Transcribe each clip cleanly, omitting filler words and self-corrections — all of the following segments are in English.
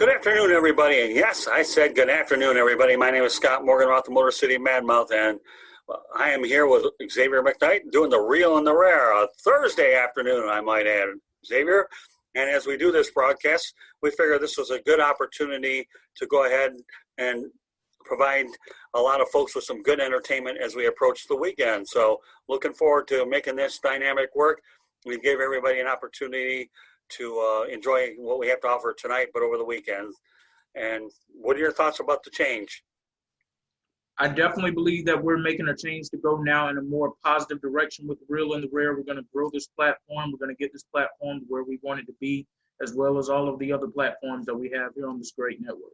Good afternoon, everybody. And yes, I said good afternoon, everybody. My name is Scott Morgan, off the Motor City Madmouth, and I am here with Xavier McKnight doing the real and the rare, a Thursday afternoon, I might add, Xavier. And as we do this broadcast, we figure this was a good opportunity to go ahead and provide a lot of folks with some good entertainment as we approach the weekend. So looking forward to making this dynamic work. We gave everybody an opportunity to enjoy what we have to offer tonight, but over the weekend. And what are your thoughts about the change? I definitely believe that we're making a change to go now in a more positive direction with the real and the rare. We're going to grow this platform. We're going to get this platform to where we want it to be, as well as all of the other platforms that we have here on this great network.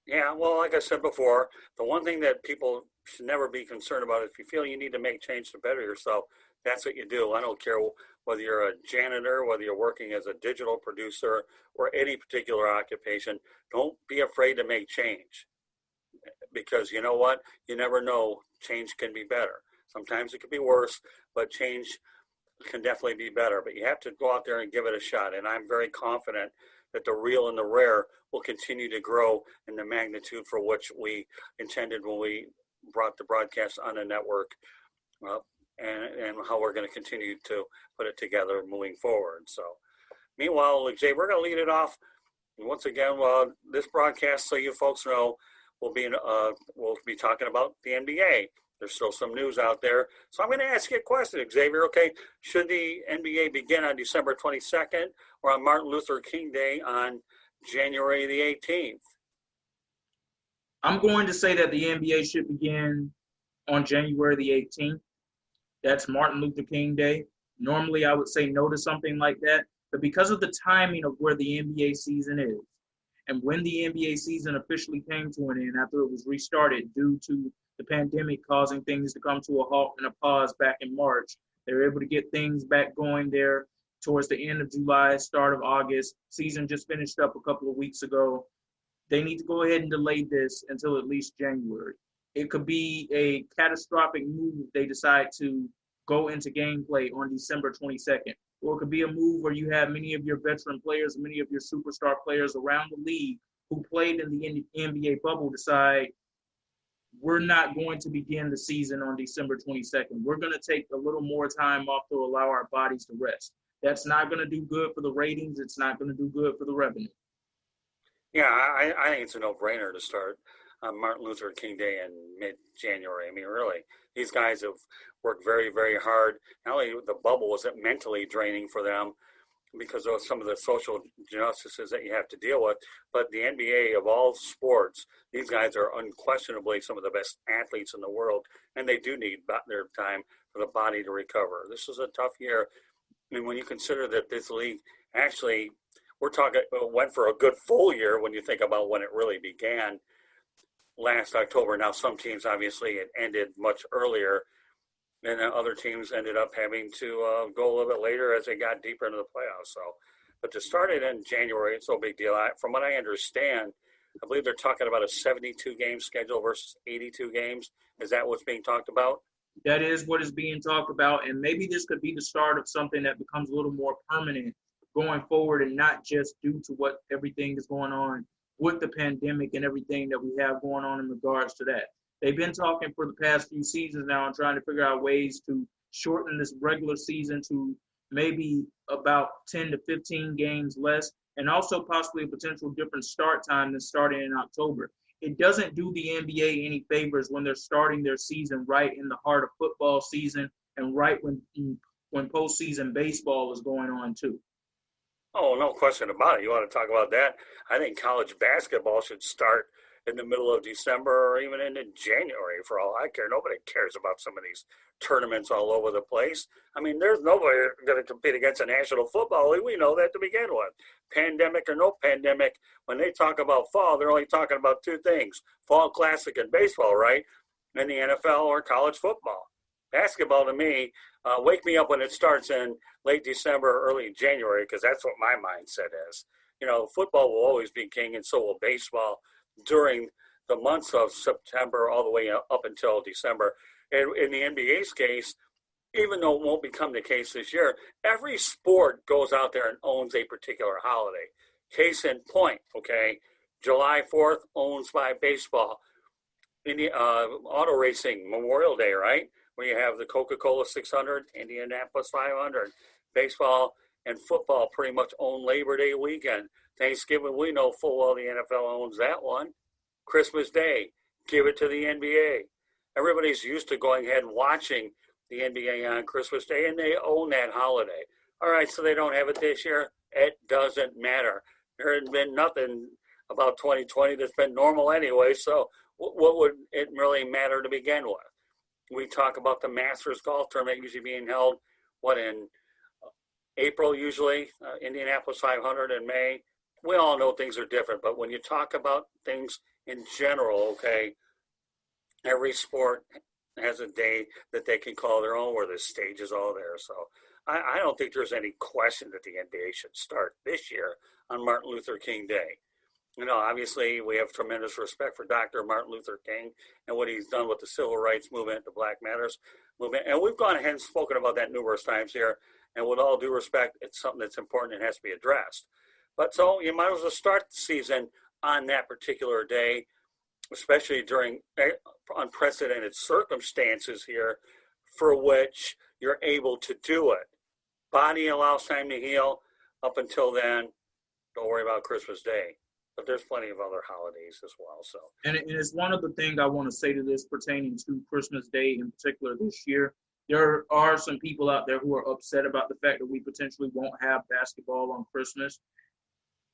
Yeah, well, like I said before, the one thing that people should never be concerned about is if you feel you need to make change to better yourself, that's what you do. I don't care whether you're a janitor, whether you're working as a digital producer, or any particular occupation. Don't be afraid to make change, because you know what? You never know. Change can be better. Sometimes it can be worse, but change can definitely be better. But you have to go out there and give it a shot. And I'm very confident that the real and the rare will continue to grow in the magnitude for which we intended when we brought the broadcast on the network. And how we're going to continue to put it together moving forward. So, meanwhile, Xavier, we're going to lead it off. And once again, this broadcast, so you folks know, we'll be talking about the NBA. There's still some news out there. So I'm going to ask you a question, Xavier. Okay, should the NBA begin on December 22nd or on Martin Luther King Day on January the 18th? I'm going to say that the NBA should begin on January the 18th. That's Martin Luther King Day. Normally, I would say no to something like that. But because of the timing of where the NBA season is, and when the NBA season officially came to an end after it was restarted due to the pandemic causing things to come to a halt and a pause back in March, they were able to get things back going there towards the end of July, start of August. Season just finished up a couple of weeks ago. They need to go ahead and delay this until at least January. It could be a catastrophic move if they decide to go into gameplay on December 22nd. Or it could be a move where you have many of your veteran players, many of your superstar players around the league who played in the NBA bubble decide, we're not going to begin the season on December 22nd. We're going to take a little more time off to allow our bodies to rest. That's not going to do good for the ratings. It's not going to do good for the revenue. Yeah, I think it's a no-brainer to start on Martin Luther King Day in mid-January. I mean, really, these guys have worked very, very hard. Not only the bubble was mentally draining for them because of some of the social injustices that you have to deal with, but the NBA of all sports, these guys are unquestionably some of the best athletes in the world, and they do need their time for the body to recover. This is a tough year. I mean, when you consider that this league actually, we're talking, went for a good full year when you think about when it really began last October. Now, some teams, obviously, it ended much earlier, and then other teams ended up having to go a little bit later as they got deeper into the playoffs. So, but to start it in January, it's no big deal. From what I understand, I believe they're talking about a 72-game schedule versus 82 games. Is that what's being talked about? That is what is being talked about, and maybe this could be the start of something that becomes a little more permanent going forward, and not just due to what everything is going on with the pandemic and everything that we have going on in regards to that. They've been talking for the past few seasons now and trying to figure out ways to shorten this regular season to maybe about 10 to 15 games less, and also possibly a potential different start time than starting in October. It doesn't do the NBA any favors when they're starting their season right in the heart of football season and right when postseason baseball is going on too. Oh, no question about it. You want to talk about that? I think college basketball should start in the middle of December or even into January for all I care. Nobody cares about some of these tournaments all over the place. I mean, there's nobody going to compete against the National Football League. We know that to begin with. Pandemic or no pandemic, when they talk about fall, they're only talking about two things, Fall Classic and baseball, right? And the NFL or college football. Basketball, to me, wake me up when it starts in late December, early January, because that's what my mindset is. You know, football will always be king, and so will baseball during the months of September all the way up until December. And in the NBA's case, even though it won't become the case this year, every sport goes out there and owns a particular holiday. Case in point, okay, July 4th, owns by baseball. Auto racing, Memorial Day, right? Where you have the Coca-Cola 600, Indianapolis 500. Baseball and football pretty much own Labor Day weekend. Thanksgiving, we know full well the NFL owns that one. Christmas Day, give it to the NBA. Everybody's used to going ahead and watching the NBA on Christmas Day, and they own that holiday. All right, so they don't have it this year. It doesn't matter. There has been nothing about 2020 that's been normal anyway, so what would it really matter to begin with? We talk about the Masters golf tournament usually being held, in April usually, Indianapolis 500 in May. We all know things are different, but when you talk about things in general, okay, every sport has a day that they can call their own where the stage is all there. So I don't think there's any question that the NBA should start this year on Martin Luther King Day. Obviously we have tremendous respect for Dr. Martin Luther King and what he's done with the civil rights movement, the Black Matters movement. And we've gone ahead and spoken about that numerous times here. And with all due respect, it's something that's important and has to be addressed. But so you might as well start the season on that particular day, especially during unprecedented circumstances here for which you're able to do it. Body allows time to heal. Up until then, don't worry about Christmas Day. But there's plenty of other holidays as well. So, and it's one of the things I want to say to this pertaining to Christmas Day in particular this year. There are some people out there who are upset about the fact that we potentially won't have basketball on Christmas.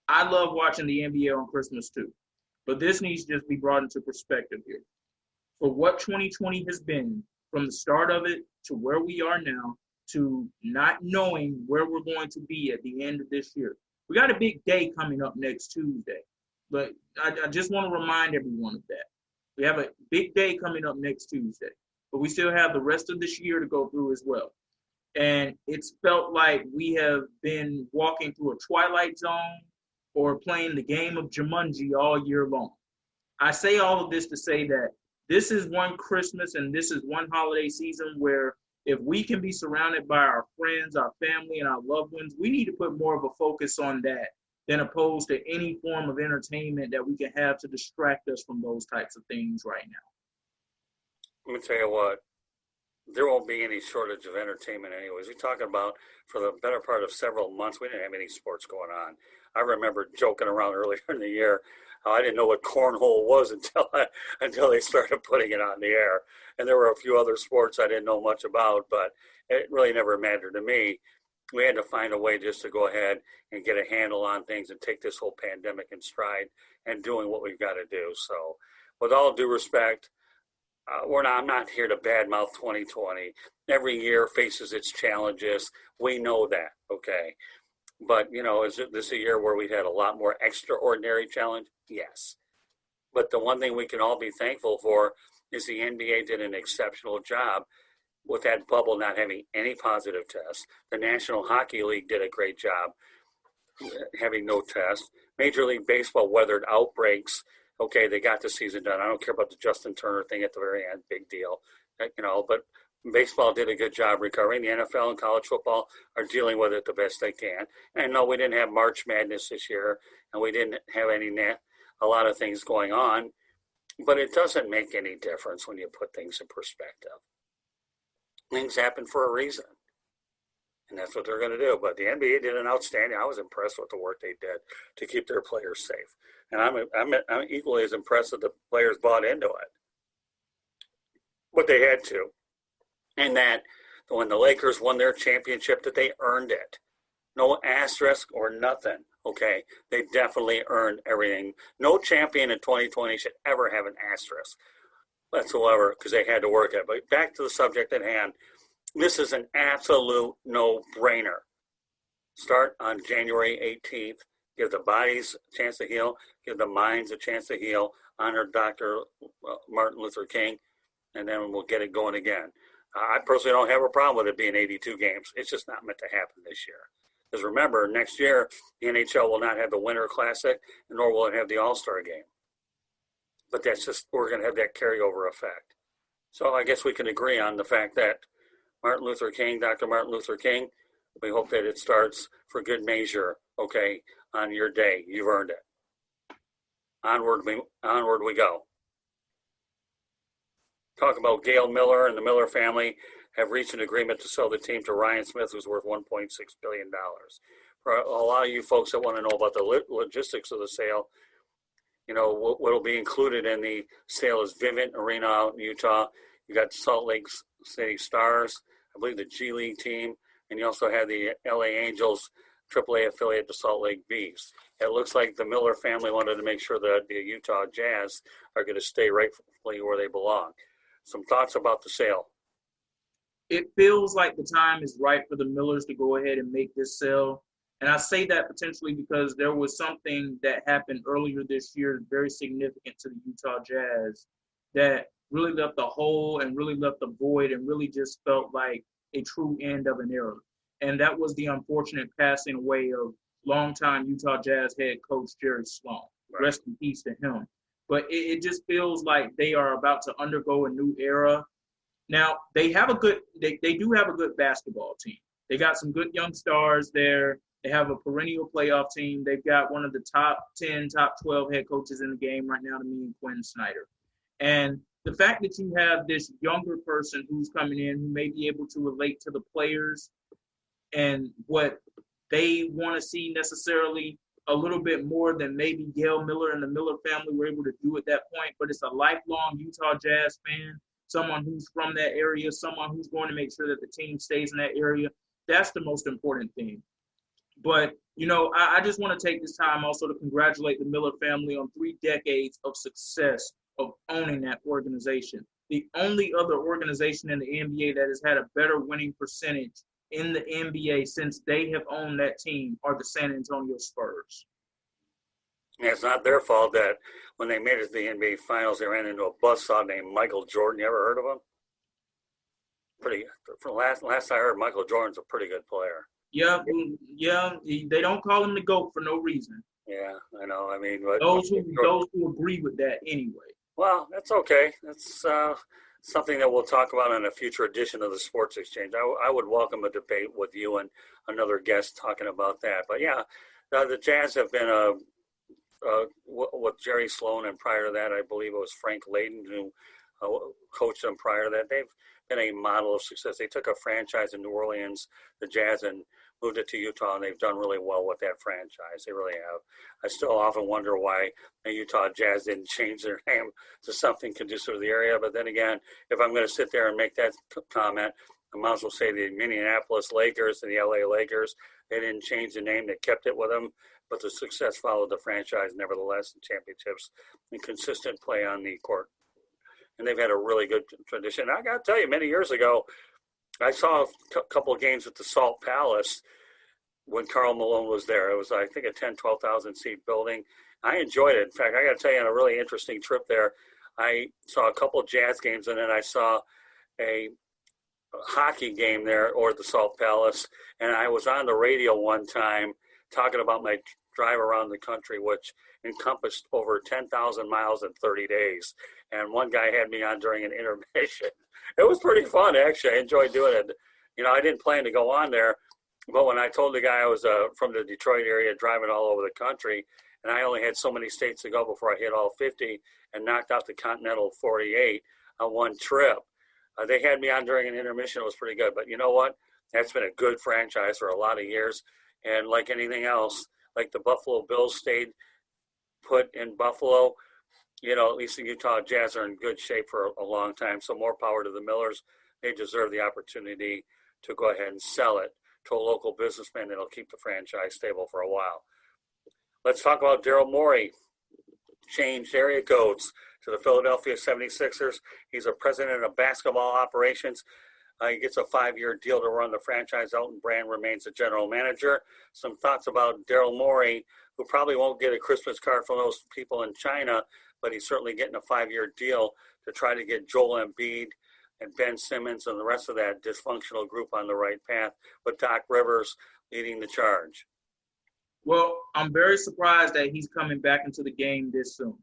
I love watching the NBA on Christmas too, but this needs to just be brought into perspective here. For what 2020 has been, from the start of it to where we are now, to not knowing where we're going to be at the end of this year. We got a big day coming up next Tuesday, but I just want to remind everyone of that. We have a big day coming up next Tuesday, but we still have the rest of this year to go through as well. And it's felt like we have been walking through a twilight zone or playing the game of Jumanji all year long. I say all of this to say that this is one Christmas and this is one holiday season where if we can be surrounded by our friends, our family, and our loved ones, we need to put more of a focus on that than opposed to any form of entertainment that we can have to distract us from those types of things right now. Let me tell you what, there won't be any shortage of entertainment anyways. We're talking about for the better part of several months, we didn't have any sports going on. I remember joking around earlier in the year how I didn't know what cornhole was until they started putting it on the air. And there were a few other sports I didn't know much about, but it really never mattered to me. We had to find a way just to go ahead and get a handle on things and take this whole pandemic in stride and doing what we've got to do. So with all due respect, I'm not here to badmouth 2020. Every year faces its challenges. We know that, okay? But, is this a year where we had a lot more extraordinary challenge? Yes. But the one thing we can all be thankful for is the NBA did an exceptional job with that bubble not having any positive tests. The National Hockey League did a great job having no tests. Major League Baseball weathered outbreaks. Okay, they got the season done. I don't care about the Justin Turner thing at the very end, big deal. But baseball did a good job recovering. The NFL and college football are dealing with it the best they can. And no, we didn't have March Madness this year, and we didn't have a lot of things going on. But it doesn't make any difference when you put things in perspective. Things happen for a reason, and that's what they're going to do. But the NBA did an outstanding. I was impressed with the work they did to keep their players safe, and I'm equally as impressed that the players bought into it. But they had to, and that when the Lakers won their championship, that they earned it. No asterisk or nothing. Okay, they definitely earned everything. No champion in 2020 should ever have an asterisk whatsoever because they had to work it. But back to the subject at hand, this is an absolute no-brainer. Start on January 18th. Give the bodies a chance to heal. Give the minds a chance to heal. Honor Dr. Martin Luther King, and then we'll get it going again. I personally don't have a problem with it being 82 games. It's just not meant to happen this year. Because remember, next year, the NHL will not have the Winter Classic, nor will it have the All-Star Game. But that's just, we're going to have that carryover effect. So I guess we can agree on the fact that Martin Luther King, Dr. Martin Luther King, we hope that it starts for good measure okay, on your day. You've earned it. Onward we go. Talk about Gail Miller and the Miller family have reached an agreement to sell the team to Ryan Smith, who's worth $1.6 billion. For a lot of you folks that want to know about the logistics of the sale, what will be included in the sale is Vivint Arena out in Utah. You got Salt Lake City Stars, I believe the G League team, and you also have the LA Angels, AAA affiliate, the Salt Lake Bees. It looks like the Miller family wanted to make sure that the Utah Jazz are going to stay rightfully where they belong. Some thoughts about the sale? It feels like the time is right for the Millers to go ahead and make this sale. And I say that potentially because there was something that happened earlier this year, very significant to the Utah Jazz, that really left a hole and really left a void and really just felt like a true end of an era. And that was the unfortunate passing away of longtime Utah Jazz head coach Jerry Sloan. Right. Rest in peace to him. But it just feels like they are about to undergo a new era. Now, they have they do have a good basketball team. They got some good young stars there. They have a perennial playoff team. They've got one of the top 10, top 12 head coaches in the game right now, to me, and Quinn Snyder. And the fact that you have this younger person who's coming in who may be able to relate to the players and what they want to see necessarily a little bit more than maybe Gail Miller and the Miller family were able to do at that point. But it's a lifelong Utah Jazz fan, someone who's from that area, someone who's going to make sure that the team stays in that area. That's the most important thing. But, I just want to take this time also to congratulate the Miller family on 3 decades of success of owning that organization. The only other organization in the NBA that has had a better winning percentage in the NBA since they have owned that team are the San Antonio Spurs. Yeah, it's not their fault that when they made it to the NBA Finals, they ran into a buzzsaw named Michael Jordan. You ever heard of him? From last I heard, Michael Jordan's a pretty good player. Yeah, they don't call him the GOAT for no reason. Yeah, I know. I mean, those who agree with that anyway. Well, that's okay. That's something that we'll talk about in a future edition of the Sports Exchange. I would welcome a debate with you and another guest talking about that. But yeah, the Jazz have been with Jerry Sloan, and prior to that, I believe it was Frank Layden who coached them prior to that. They've been a model of success. They took a franchise in New Orleans, the Jazz, and moved it to Utah, and they've done really well with that franchise. They really have. I still often wonder why the Utah Jazz didn't change their name to something conducive to the area. But then again, if I'm going to sit there and make that comment, I might as well say the Minneapolis Lakers and the LA Lakers, they didn't change the name. They kept it with them. But the success followed the franchise, nevertheless, in championships and consistent play on the court. And they've had a really good tradition. I got to tell you, many years ago, I saw a couple of games at the Salt Palace when Karl Malone was there. It was, I think, a 10,000, 12,000 seat building. I enjoyed it. In fact, I got to tell you, on a really interesting trip there, I saw a couple of Jazz games, and then I saw a hockey game there or at the Salt Palace. And I was on the radio one time talking about my drive around the country, which encompassed over 10,000 miles in 30 days. And one guy had me on during an intermission. It was pretty fun, actually. I enjoyed doing it. I didn't plan to go on there, but when I told the guy I was from the Detroit area driving all over the country, and I only had so many states to go before I hit all 50 and knocked out the Continental 48 on one trip, they had me on during an intermission. It was pretty good. But you know what? That's been a good franchise for a lot of years. And like anything else, like the Buffalo Bills stayed put in Buffalo, at least the Utah Jazz are in good shape for a long time. So more power to the Millers. They deserve the opportunity to go ahead and sell it to a local businessman that'll keep the franchise stable for a while. Let's talk about Daryl Morey. Changed area codes to the Philadelphia 76ers. He's a president of basketball operations. He gets a 5-year deal to run the franchise. Elton Brand remains the general manager. Some thoughts about Daryl Morey, who probably won't get a Christmas card from those people in China, but he's certainly getting a 5-year deal to try to get Joel Embiid and Ben Simmons and the rest of that dysfunctional group on the right path, with Doc Rivers leading the charge. Well, I'm very surprised that he's coming back into the game this soon.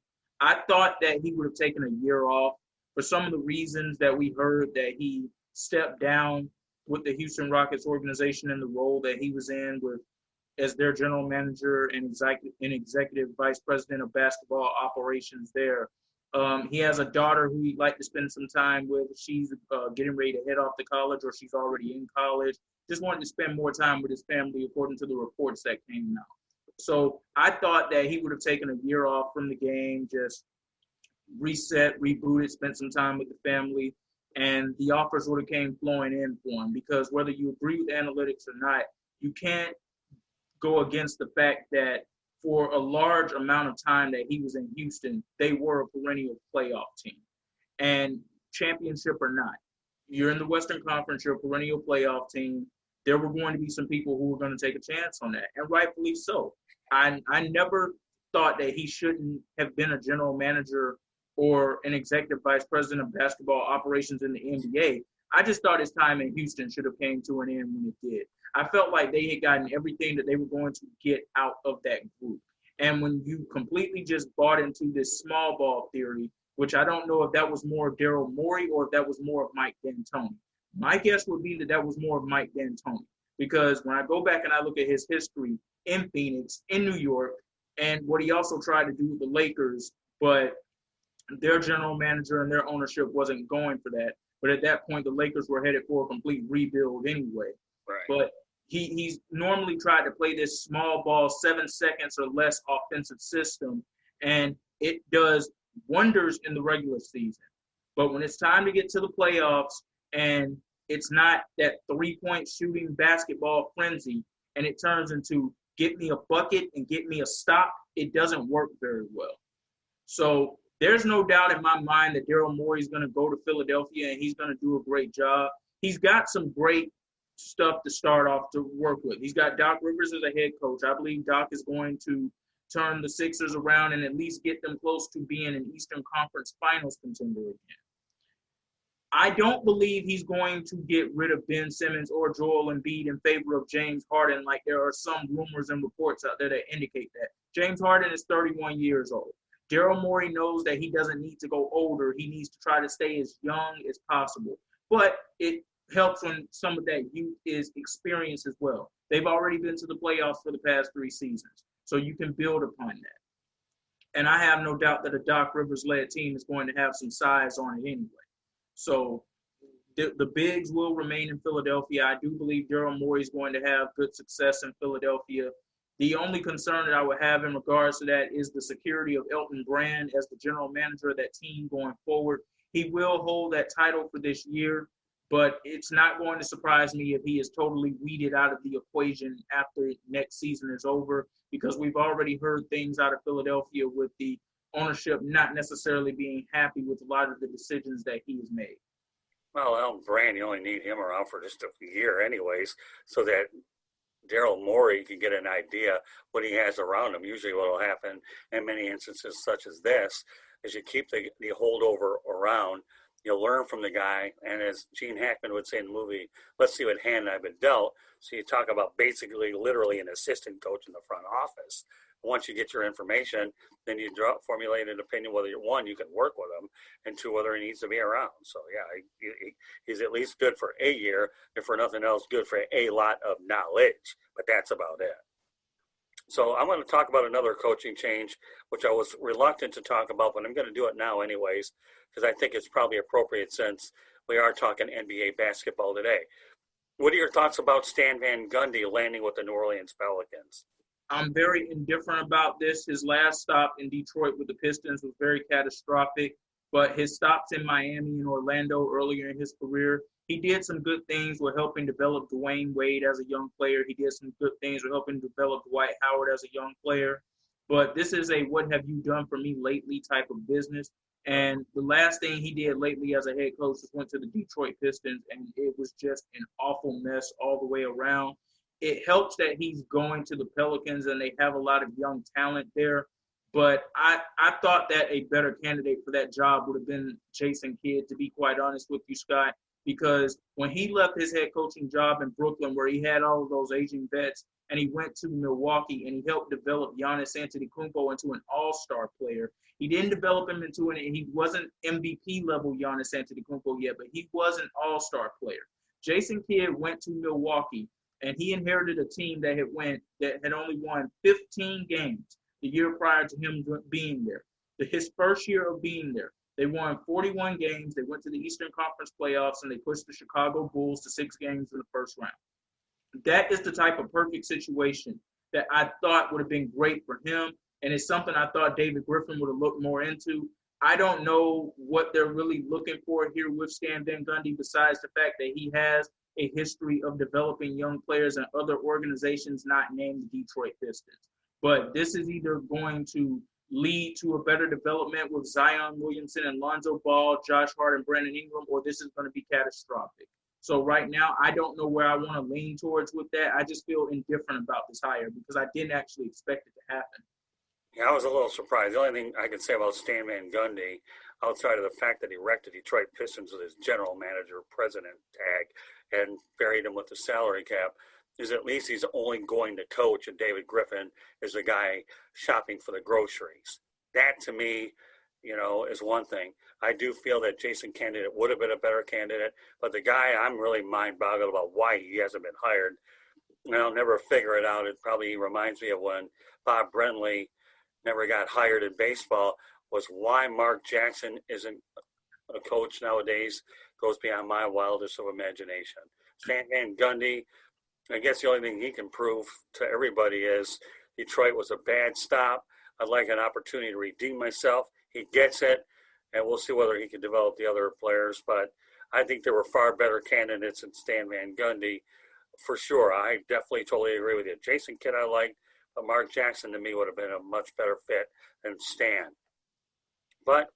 I thought that he would have taken a year off for some of the reasons that we heard that he stepped down with the Houston Rockets organization in the role that he was in with as their general manager and executive vice president of basketball operations there. He has a daughter who he'd like to spend some time with. She's getting ready to head off to college, or she's already in college. Just wanted to spend more time with his family, according to the reports that came out. So I thought that he would have taken a year off from the game, just reset, rebooted, spent some time with the family, and the offers would have came flowing in for him. Because whether you agree with analytics or not, you can't go against the fact that for a large amount of time that he was in Houston, they were a perennial playoff team. And championship or not, you're in the Western Conference, you're a perennial playoff team. There were going to be some people who were going to take a chance on that, and rightfully so. I never thought that he shouldn't have been a general manager or an executive vice president of basketball operations in the NBA. I just thought his time in Houston should have came to an end when it did. I felt like they had gotten everything that they were going to get out of that group. And when you completely just bought into this small ball theory, which I don't know if that was more of Daryl Morey or if that was more of Mike D'Antoni. My guess would be that that was more of Mike D'Antoni, because when I go back and I look at his history in Phoenix, in New York, and what he also tried to do with the Lakers, but their general manager and their ownership wasn't going for that. But at that point, the Lakers were headed for a complete rebuild anyway. Right. But he's normally tried to play this small ball, 7 seconds or less offensive system, and it does wonders in the regular season. But when it's time to get to the playoffs and it's not that three-point shooting basketball frenzy and it turns into get me a bucket and get me a stop, it doesn't work very well. So there's no doubt in my mind that Daryl Morey is going to go to Philadelphia and he's going to do a great job. He's got some great stuff to start off to work with. He's got Doc Rivers as a head coach. I believe Doc is going to turn the Sixers around and at least get them close to being an Eastern Conference Finals contender again. I don't believe he's going to get rid of Ben Simmons or Joel Embiid in favor of James Harden, like there are some rumors and reports out there that indicate that. James Harden is 31 years old. Daryl Morey knows that he doesn't need to go older. He needs to try to stay as young as possible. But it helps when some of that youth is experienced as well. They've already been to the playoffs for the past 3 seasons, so you can build upon that. And I have no doubt that a Doc Rivers-led team is going to have some size on it anyway. So the bigs will remain in Philadelphia. I do believe Daryl Morey is going to have good success in Philadelphia. The only concern that I would have in regards to that is the security of Elton Brand as the general manager of that team going forward. He will hold that title for this year, but it's not going to surprise me if he is totally weeded out of the equation after next season is over, because we've already heard things out of Philadelphia with the ownership not necessarily being happy with a lot of the decisions that he has made. Well, Elton Brand, you only need him around for just a year anyways, so that Daryl Morey can get an idea what he has around him. Usually what will happen in many instances such as this is you keep the holdover around, you'll learn from the guy, and as Gene Hackman would say in the movie, let's see what hand I've been dealt. So you talk about basically literally an assistant coach in the front office. Once you get your information, then you formulate an opinion whether, one, you can work with him, and two, whether he needs to be around. So, yeah, he's at least good for a year, if for nothing else, good for a lot of knowledge. But that's about it. So I'm going to talk about another coaching change, which I was reluctant to talk about, but I'm going to do it now anyways, because I think it's probably appropriate since we are talking NBA basketball today. What are your thoughts about Stan Van Gundy landing with the New Orleans Pelicans? I'm very indifferent about this. His last stop in Detroit with the Pistons was very catastrophic, but his stops in Miami and Orlando earlier in his career, he did some good things with helping develop Dwayne Wade as a young player. He did some good things with helping develop Dwight Howard as a young player. But this is a what have you done for me lately type of business. And the last thing he did lately as a head coach was went to the Detroit Pistons, and it was just an awful mess all the way around. It helps that he's going to the Pelicans and they have a lot of young talent there. But I thought that a better candidate for that job would have been Jason Kidd, to be quite honest with you, Scott, because when he left his head coaching job in Brooklyn where he had all of those aging vets and he went to Milwaukee and he helped develop Giannis Antetokounmpo into an all-star player. He didn't develop him into he wasn't MVP level Giannis Antetokounmpo yet, but he was an all-star player. Jason Kidd went to Milwaukee, And he inherited a team that had only won 15 games the year prior to him being there. His first year of being there, they won 41 games. They went to the Eastern Conference playoffs, and they pushed the Chicago Bulls to 6 games in the first round. That is the type of perfect situation that I thought would have been great for him, and it's something I thought David Griffin would have looked more into. I don't know what they're really looking for here with Stan Van Gundy, besides the fact that he has a history of developing young players in other organizations not named the Detroit Pistons. But this is either going to lead to a better development with Zion Williamson and Lonzo Ball, Josh Hart, and Brandon Ingram, or this is going to be catastrophic. So right now, I don't know where I want to lean towards with that. I just feel indifferent about this hire because I didn't actually expect it to happen. Yeah, I was a little surprised. The only thing I could say about Stan Van Gundy, outside of the fact that he wrecked the Detroit Pistons with his general manager, president tag, and buried him with the salary cap, is at least he's only going to coach, and David Griffin is the guy shopping for the groceries. That, to me, is one thing. I do feel that Jason Candidate would have been a better candidate, but the guy, I'm really mind-boggled about why he hasn't been hired. I'll never figure it out. It probably reminds me of when Bob Brentley never got hired in baseball, was why Mark Jackson isn't a coach nowadays goes beyond my wildest of imagination. Stan Van Gundy, I guess the only thing he can prove to everybody is Detroit was a bad stop. I'd like an opportunity to redeem myself. He gets it, and we'll see whether he can develop the other players. But I think there were far better candidates than Stan Van Gundy, for sure. I definitely totally agree with you. Jason Kidd I liked, but Mark Jackson to me would have been a much better fit than Stan. But,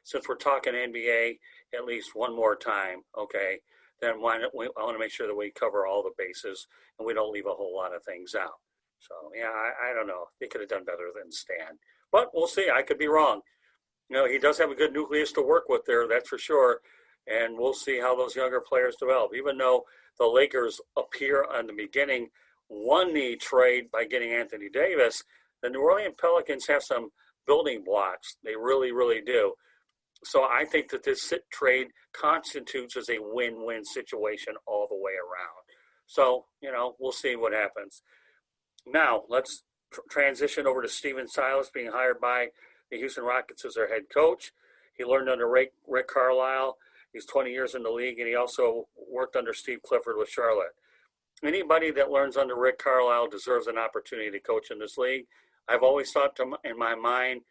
since we're talking NBA at least one more time, okay, then I want to make sure that we cover all the bases and we don't leave a whole lot of things out. So, yeah, I don't know. They could have done better than Stan. But we'll see. I could be wrong. He does have a good nucleus to work with there, that's for sure. And we'll see how those younger players develop. Even though the Lakers appear on the beginning won the trade by getting Anthony Davis, the New Orleans Pelicans have some building blocks. They really, really do. So I think that this trade constitutes as a win-win situation all the way around. So, we'll see what happens. Now, let's transition over to Stephen Silas being hired by the Houston Rockets as their head coach. He learned under Rick Carlisle. He's 20 years in the league, and he also worked under Steve Clifford with Charlotte. Anybody that learns under Rick Carlisle deserves an opportunity to coach in this league. I've always thought in my mind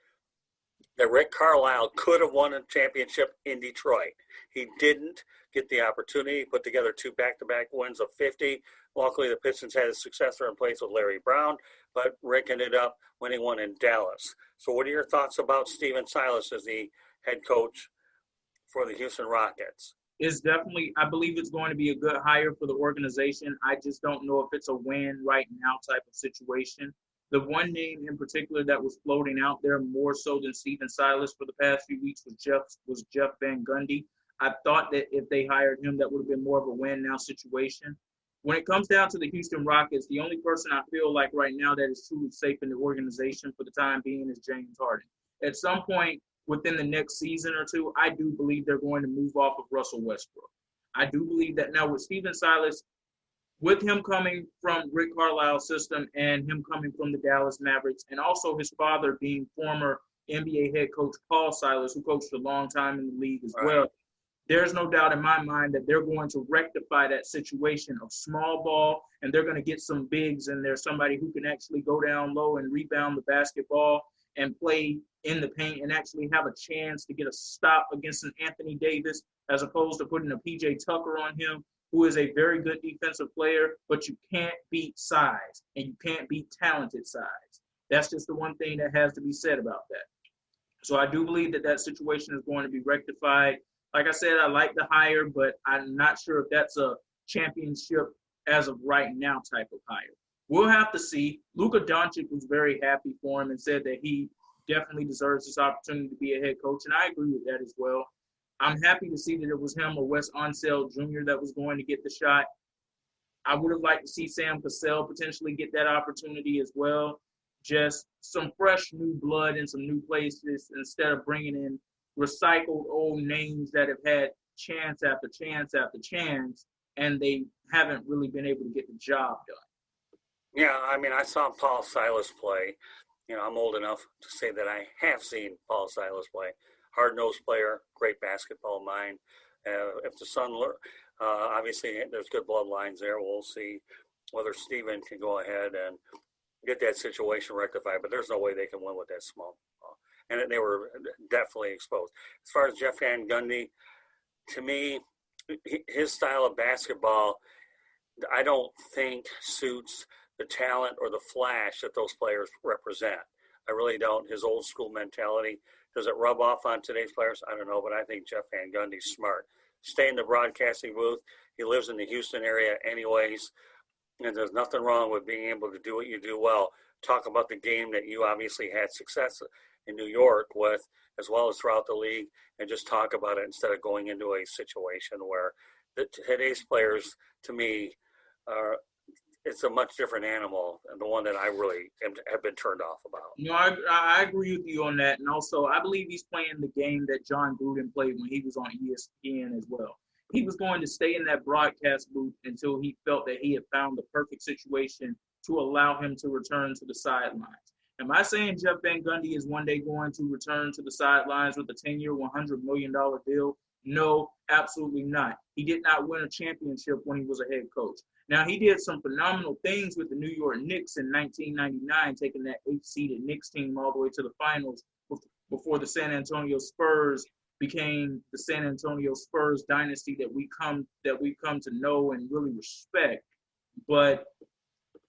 that Rick Carlisle could have won a championship in Detroit. He didn't get the opportunity. He put together 2 back-to-back wins of 50. Luckily, the Pistons had a successor in place with Larry Brown, but Rick ended up winning one in Dallas. So what are your thoughts about Stephen Silas as the head coach for the Houston Rockets? It's definitely, I believe it's going to be a good hire for the organization. I just don't know if it's a win right now type of situation. The one name in particular that was floating out there more so than Stephen Silas for the past few weeks was Jeff Van Gundy. I thought that if they hired him, that would have been more of a win now situation. When it comes down to the Houston Rockets, the only person I feel like right now that is truly safe in the organization for the time being is James Harden. At some point within the next season or two, I do believe they're going to move off of Russell Westbrook. I do believe that now with Stephen Silas, with him coming from Rick Carlisle's system and him coming from the Dallas Mavericks, and also his father being former NBA head coach Paul Silas, who coached a long time in the league as well, there's no doubt in my mind that they're going to rectify that situation of small ball, and they're going to get some bigs in there, somebody who can actually go down low and rebound the basketball and play in the paint and actually have a chance to get a stop against an Anthony Davis as opposed to putting a PJ Tucker on him, who is a very good defensive player, but you can't beat size and you can't beat talented size. That's just the one thing that has to be said about that. So I do believe that that situation is going to be rectified. Like I said, I like the hire, but I'm not sure if that's a championship as of right now type of hire. We'll have to see. Luka Doncic was very happy for him and said that he definitely deserves this opportunity to be a head coach, and I agree with that as well. I'm happy to see that it was him or Wes Unseld Jr. that was going to get the shot. I would have liked to see Sam Cassell potentially get that opportunity as well. Just some fresh new blood in some new places instead of bringing in recycled old names that have had chance after chance after chance and they haven't really been able to get the job done. Yeah, I mean, I saw Paul Silas play. I'm old enough to say that I have seen Paul Silas play. Hard-nosed player, great basketball mind. If the son, obviously, there's good bloodlines there. We'll see whether Steven can go ahead and get that situation rectified. But there's no way they can win with that small. And they were definitely exposed. As far as Jeff Van Gundy, to me, his style of basketball, I don't think suits the talent or the flash that those players represent. I really don't. His old school mentality, does it rub off on today's players? I don't know, but I think Jeff Van Gundy's smart. Stay in the broadcasting booth. He lives in the Houston area anyways, and there's nothing wrong with being able to do what you do well. Talk about the game that you obviously had success in New York with, as well as throughout the league, and just talk about it instead of going into a situation where today's players, to me, it's a much different animal, and the one that I really have been turned off about. I agree with you on that. And also, I believe he's playing the game that John Gruden played when he was on ESPN as well. He was going to stay in that broadcast booth until he felt that he had found the perfect situation to allow him to return to the sidelines. Am I saying Jeff Van Gundy is one day going to return to the sidelines with a 10-year, $100 million deal? No, absolutely not. He did not win a championship when he was a head coach. Now, he did some phenomenal things with the New York Knicks in 1999, taking that 8-seeded Knicks team all the way to the finals before the San Antonio Spurs became the San Antonio Spurs dynasty that we've come to know and really respect. But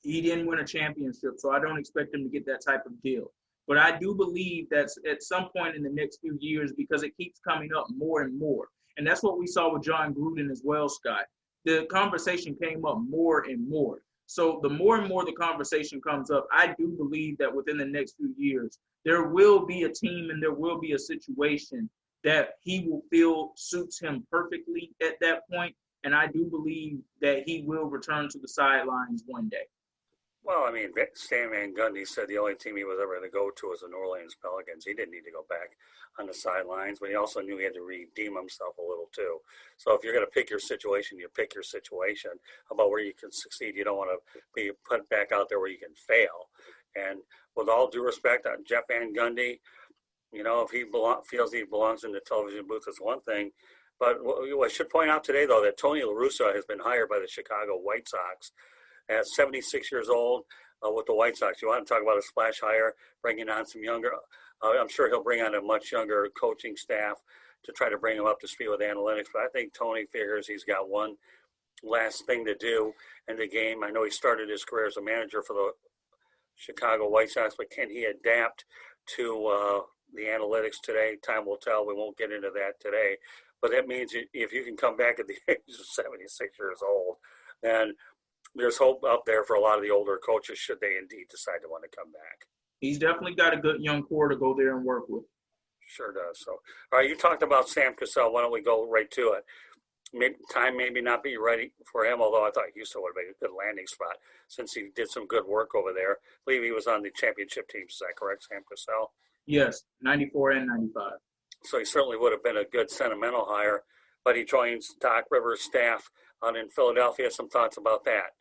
he didn't win a championship, so I don't expect him to get that type of deal. But I do believe that at some point in the next few years, because it keeps coming up more and more, and that's what we saw with John Gruden as well, Scott. The conversation came up more and more. So the more and more the conversation comes up, I do believe that within the next few years, there will be a team and there will be a situation that he will feel suits him perfectly at that point. And I do believe that he will return to the sidelines one day. Well, I mean, Stan Van Gundy said the only team he was ever going to go to was the New Orleans Pelicans. He didn't need to go back on the sidelines, but he also knew he had to redeem himself a little too. So if you're going to pick your situation, you pick your situation about where you can succeed. You don't want to be put back out there where you can fail. And with all due respect, Jeff Van Gundy, if he feels he belongs in the television booth, is one thing. But I should point out today, though, that Tony La Russa has been hired by the Chicago White Sox at 76 years old with the White Sox. You want to talk about a splash hire, bringing on some younger, I'm sure he'll bring on a much younger coaching staff to try to bring him up to speed with analytics. But I think Tony figures he's got one last thing to do in the game. I know he started his career as a manager for the Chicago White Sox, but can he adapt to the analytics today? Time will tell. We won't get into that today. But that means if you can come back at the age of 76 years old, then there's hope up there for a lot of the older coaches should they indeed decide to want to come back. He's definitely got a good young core to go there and work with. Sure does. So, all right, you talked about Sam Cassell. Why don't we go right to it? Time maybe not be ready for him, although I thought Houston would have been a good landing spot since he did some good work over there. I believe he was on the championship teams. Is that correct, Sam Cassell? Yes, 94 and 95. So he certainly would have been a good sentimental hire, but he joins Doc Rivers' staff out in Philadelphia. Some thoughts about that?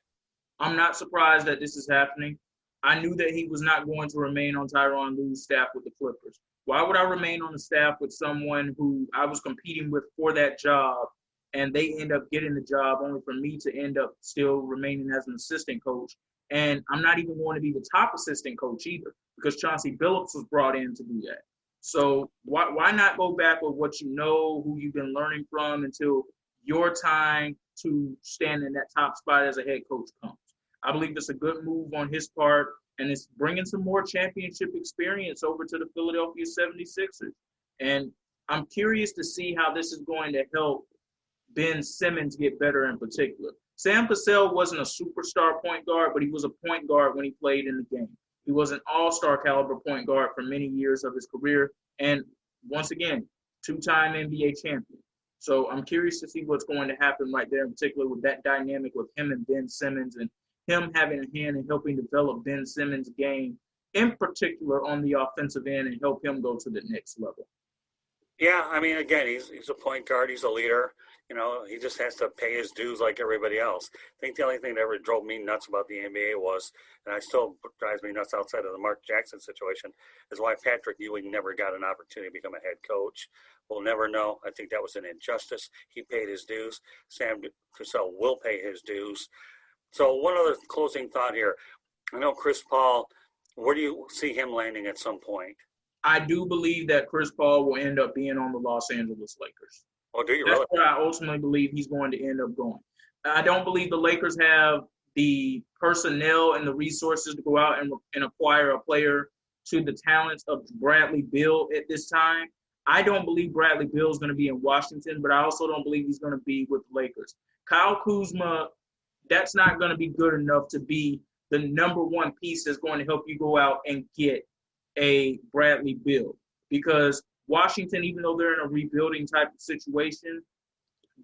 I'm not surprised that this is happening. I knew that he was not going to remain on Tyronn Lue's staff with the Clippers. Why would I remain on the staff with someone who I was competing with for that job, and they end up getting the job only for me to end up still remaining as an assistant coach? And I'm not even going to be the top assistant coach either, because Chauncey Billups was brought in to do that. So why not go back with what you know, who you've been learning from, until your time to stand in that top spot as a head coach comes? I believe it's a good move on his part, and it's bringing some more championship experience over to the Philadelphia 76ers. And I'm curious to see how this is going to help Ben Simmons get better in particular. Sam Cassell wasn't a superstar point guard, but he was a point guard when he played in the game. He was an all-star caliber point guard for many years of his career. And once again, two-time NBA champion. So I'm curious to see what's going to happen right there, in particular with that dynamic with him and Ben Simmons, and him having a hand in helping develop Ben Simmons' game, in particular on the offensive end, and help him go to the next level. Yeah, I mean, again, he's a point guard. He's a leader. He just has to pay his dues like everybody else. I think the only thing that ever drove me nuts about the NBA was, and I still drives me nuts outside of the Mark Jackson situation, is why Patrick Ewing never got an opportunity to become a head coach. We'll never know. I think that was an injustice. He paid his dues. Sam Cassell will pay his dues. So one other closing thought here. I know Chris Paul. Where do you see him landing at some point? I do believe that Chris Paul will end up being on the Los Angeles Lakers. Oh, do you That's really? where I ultimately believe he's going to end up going. I don't believe the Lakers have the personnel and the resources to go out and acquire a player to the talents of Bradley Beal at this time. I don't believe Bradley Beal is going to be in Washington, but I also don't believe he's going to be with the Lakers. Kyle Kuzma, that's not going to be good enough to be the number one piece that's going to help you go out and get a Bradley Beal, because Washington, even though they're in a rebuilding type of situation,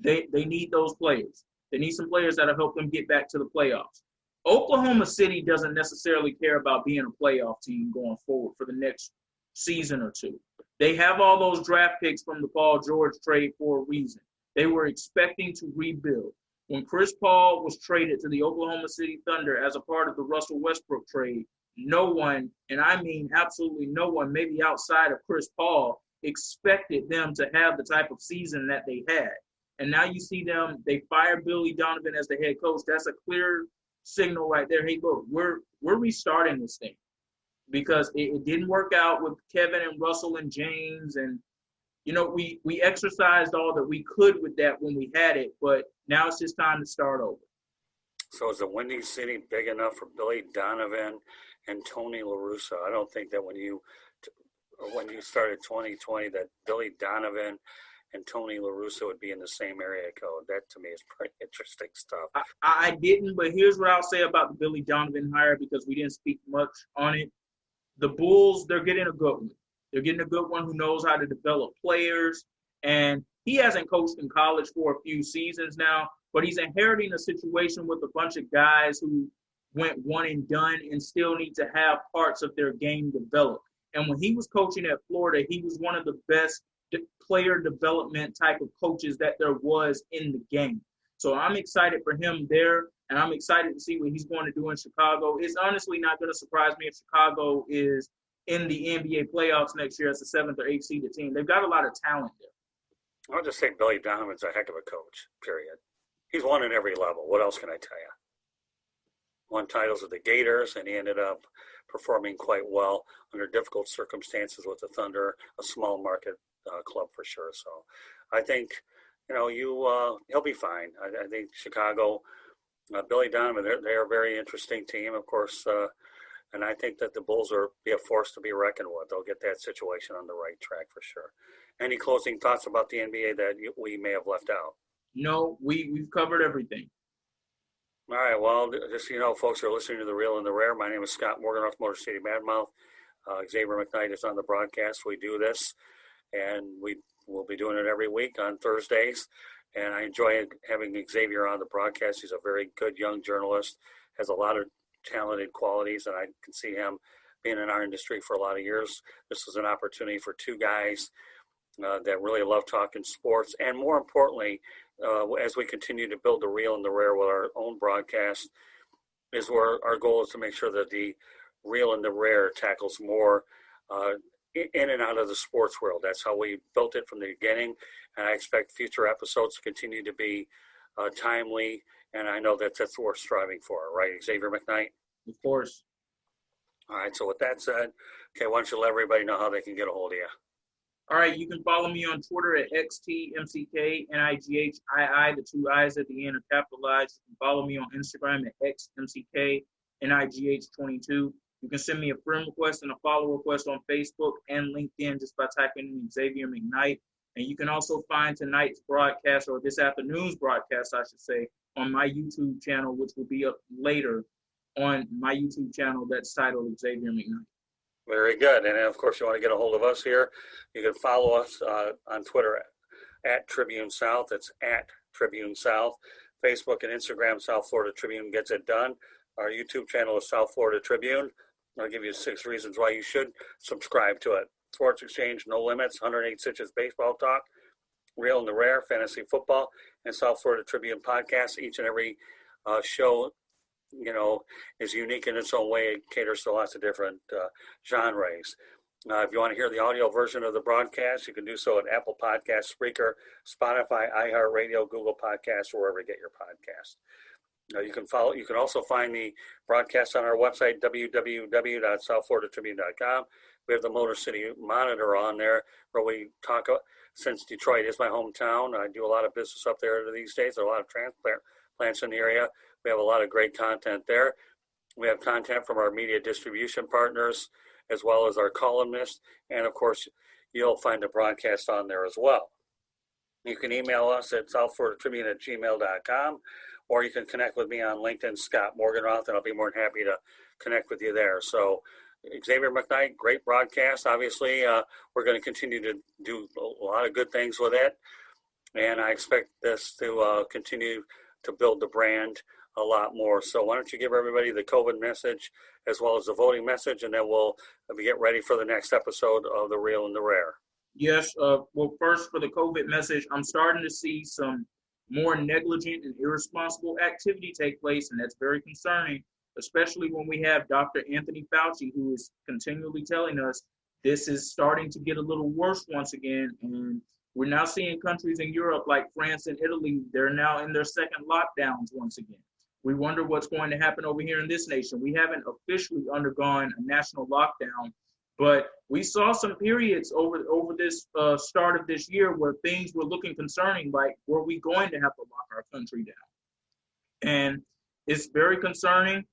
they need those players. They need some players that'll help them get back to the playoffs. Oklahoma City doesn't necessarily care about being a playoff team going forward for the next season or two. They have all those draft picks from the Paul George trade for a reason. They were expecting to rebuild. When Chris Paul was traded to the Oklahoma City Thunder as a part of the Russell Westbrook trade, no one, and I mean absolutely no one, maybe outside of Chris Paul, expected them to have the type of season that they had. And now you see them, they fire Billy Donovan as the head coach. That's a clear signal right there. Hey, look, we're restarting this thing, because it didn't work out with Kevin and Russell and James. And, we exercised all that we could with that when we had it, but now it's just time to start over. So is the Windy City big enough for Billy Donovan and Tony La Russa? I don't think that when you started 2020 that Billy Donovan and Tony La Russa would be in the same area code. That to me is pretty interesting stuff. I didn't, but here's what I'll say about the Billy Donovan hire, because we didn't speak much on it. The Bulls, they're getting a good one. They're getting a good one who knows how to develop players. And he hasn't coached in college for a few seasons now, but he's inheriting a situation with a bunch of guys who went one and done and still need to have parts of their game developed. And when he was coaching at Florida, he was one of the best player development type of coaches that there was in the game. So I'm excited for him there, and I'm excited to see what he's going to do in Chicago. It's honestly not going to surprise me if Chicago is in the NBA playoffs next year as the 7th or 8th seeded team. They've got a lot of talent there. I'll just say Billy Donovan's a heck of a coach, period. He's won at every level. What else can I tell you? Won titles with the Gators, and he ended up performing quite well under difficult circumstances with the Thunder, a small market club for sure. So I think, he'll be fine. I think Chicago, Billy Donovan, they're a very interesting team, of course, and I think that the Bulls will be a force to be reckoned with. They'll get that situation on the right track for sure. Any closing thoughts about the NBA that we may have left out? No, we've covered everything. All right, well, just so you know, folks are listening to The Real and the Rare. My name is Scott Morgan, Motor City Madmouth. Xavier McKnight is on the broadcast. We do this, and we will be doing it every week on Thursdays. And I enjoy having Xavier on the broadcast. He's a very good young journalist, has a lot of talented qualities, and I can see him being in our industry for a lot of years. This is an opportunity for two guys that really love talking sports, and more importantly, as we continue to build The Real and the Rare with our own broadcast, is where our goal is to make sure that the Real and the Rare tackles more in and out of the sports world. That's how we built it from the beginning, and I expect future episodes to continue to be timely, and I know that's what we're striving for, right, Xavier McKnight? Of course. All right, so with that said, okay, why don't you let everybody know how they can get a hold of you? All right, you can follow me on Twitter at XTMCKNIGHII. The two I's at the end are capitalized. You can follow me on Instagram at XMCKNIGH22. You can send me a friend request and a follow request on Facebook and LinkedIn just by typing in Xavier McKnight. And you can also find tonight's broadcast, or this afternoon's broadcast, I should say, on my YouTube channel, which will be up later on my YouTube channel that's titled Xavier McKnight. Very good. And of course, you want to get a hold of us here, you can follow us on Twitter at Tribune South. It's at Tribune South. Facebook and Instagram, South Florida Tribune Gets It Done. Our YouTube channel is South Florida Tribune. I'll give you 6 reasons why you should subscribe to it. Sports Exchange, No Limits, 108 Stitches Baseball Talk, Real and the Rare, Fantasy Football, and South Florida Tribune Podcast. Each and every show, is unique in its own way. It caters to lots of different genres. If you want to hear the audio version of the broadcast, you can do so at Apple Podcasts, Spreaker, Spotify, iHeartRadio, Google Podcasts, or wherever you get your podcast. You can also find the broadcast on our website, www.southfloridatribune.com. We have the Motor City Monitor on there where we talk, since Detroit is my hometown, I do a lot of business up there these days. There are a lot of transplant plants in the area. We have a lot of great content there. We have content from our media distribution partners, as well as our columnists. And of course, you'll find the broadcast on there as well. You can email us at southfloridatribune@gmail.com, or you can connect with me on LinkedIn, Scott Morganroth, and I'll be more than happy to connect with you there. So Xavier McKnight, great broadcast. Obviously, we're going to continue to do a lot of good things with it. And I expect this to continue to build the brand a lot more. So why don't you give everybody the COVID message as well as the voting message, and then we'll get ready for the next episode of The Real and the Rare. Yes. Well, first for the COVID message, I'm starting to see some more negligent and irresponsible activity take place, and that's very concerning, especially when we have Dr. Anthony Fauci, who is continually telling us this is starting to get a little worse once again. And we're now seeing countries in Europe like France and Italy, they're now in their second lockdowns once again. We wonder what's going to happen over here in this nation. We haven't officially undergone a national lockdown, but we saw some periods over this start of this year where things were looking concerning, like were we going to have to lock our country down? And it's very concerning,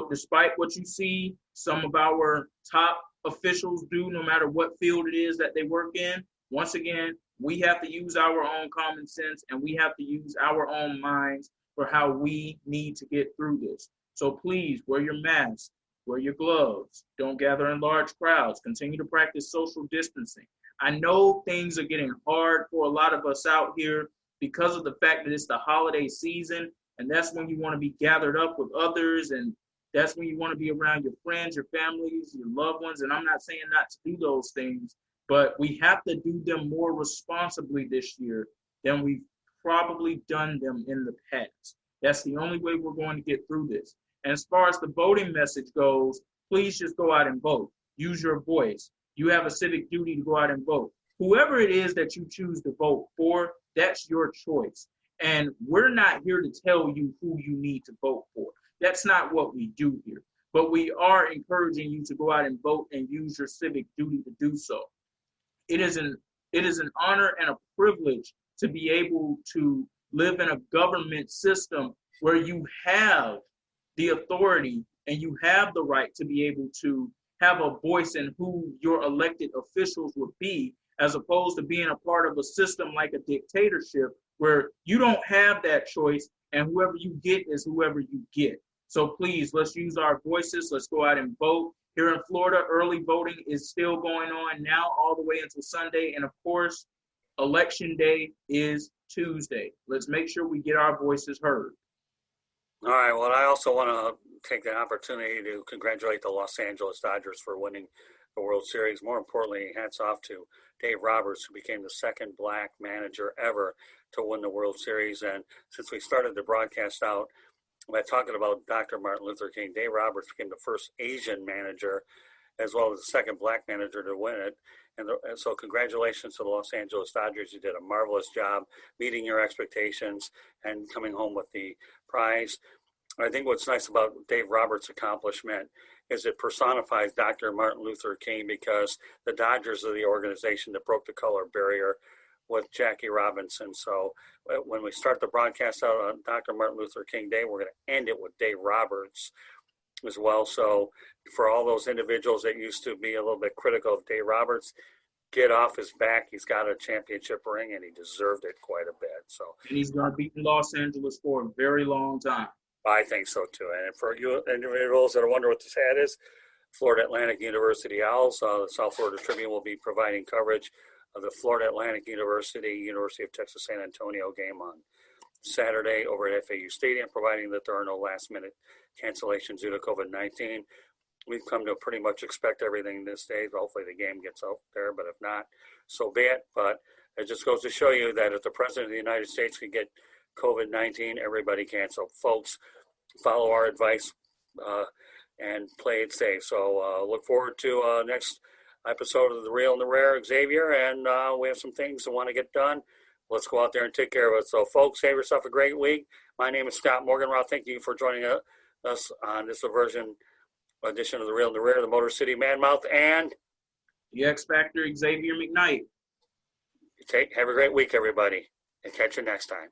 despite what you see some of our top officials do, no matter what field it is that they work in. Once again, we have to use our own common sense, and we have to use our own minds for how we need to get through this. So please wear your mask, wear your gloves, don't gather in large crowds, continue to practice social distancing. I know things are getting hard for a lot of us out here because of the fact that it's the holiday season, and that's when you want to be gathered up with others, and that's when you want to be around your friends, your families, your loved ones. And I'm not saying not to do those things, but we have to do them more responsibly this year than we've probably done them in the past. That's the only way we're going to get through this. And as far as the voting message goes, please just go out and vote. Use your voice. You have a civic duty to go out and vote. Whoever it is that you choose to vote for, that's your choice. And we're not here to tell you who you need to vote for. That's not what we do here. But we are encouraging you to go out and vote and use your civic duty to do so. It is an honor and a privilege to be able to live in a government system where you have the authority and you have the right to be able to have a voice in who your elected officials would be, as opposed to being a part of a system like a dictatorship where you don't have that choice and whoever you get is whoever you get. So please, let's use our voices. Let's go out and vote. Here in Florida, early voting is still going on now all the way until Sunday. And of course, Election Day is Tuesday. Let's make sure we get our voices heard. All right. Well, I also want to take the opportunity to congratulate the Los Angeles Dodgers for winning the World Series. More importantly, hats off to Dave Roberts, who became the second black manager ever to win the World Series. And since we started the broadcast out by talking about Dr. Martin Luther King, Dave Roberts became the first Asian manager as well as the second black manager to win it. And so congratulations to the Los Angeles Dodgers. You did a marvelous job meeting your expectations and coming home with the prize. I think what's nice about Dave Roberts' accomplishment is it personifies Dr. Martin Luther King, because the Dodgers are the organization that broke the color barrier with Jackie Robinson. So when we start the broadcast out on Dr. Martin Luther King Day, we're going to end it with Dave Roberts as well. So for all those individuals that used to be a little bit critical of Dave Roberts, get off his back. He's got a championship ring, and he deserved it quite a bit. So, and he's going to be in Los Angeles for a very long time. I think so too. And for you individuals that are wondering what this hat is, Florida Atlantic University Owls, the South Florida Tribune will be providing coverage of the Florida Atlantic University of Texas San Antonio game on Saturday over at FAU Stadium, providing that there are no last-minute cancellations due to COVID-19. we've come to pretty much expect everything these days. Hopefully the game gets out there, but if not, so be it. But it just goes to show you that if the President of the United States can get COVID-19, everybody can. So folks, follow our advice and play it safe. So look forward to next episode of The Real and the Rare, Xavier, and we have some things to want to get done. Let's go out there and take care of it. So folks, have yourself a great week. My name is Scott Morganroth. Thank you for joining us on this edition of The Real and the Rare, the Motor City Manmouth, and the X Factor, Xavier McKnight. Have a great week, everybody, and catch you next time.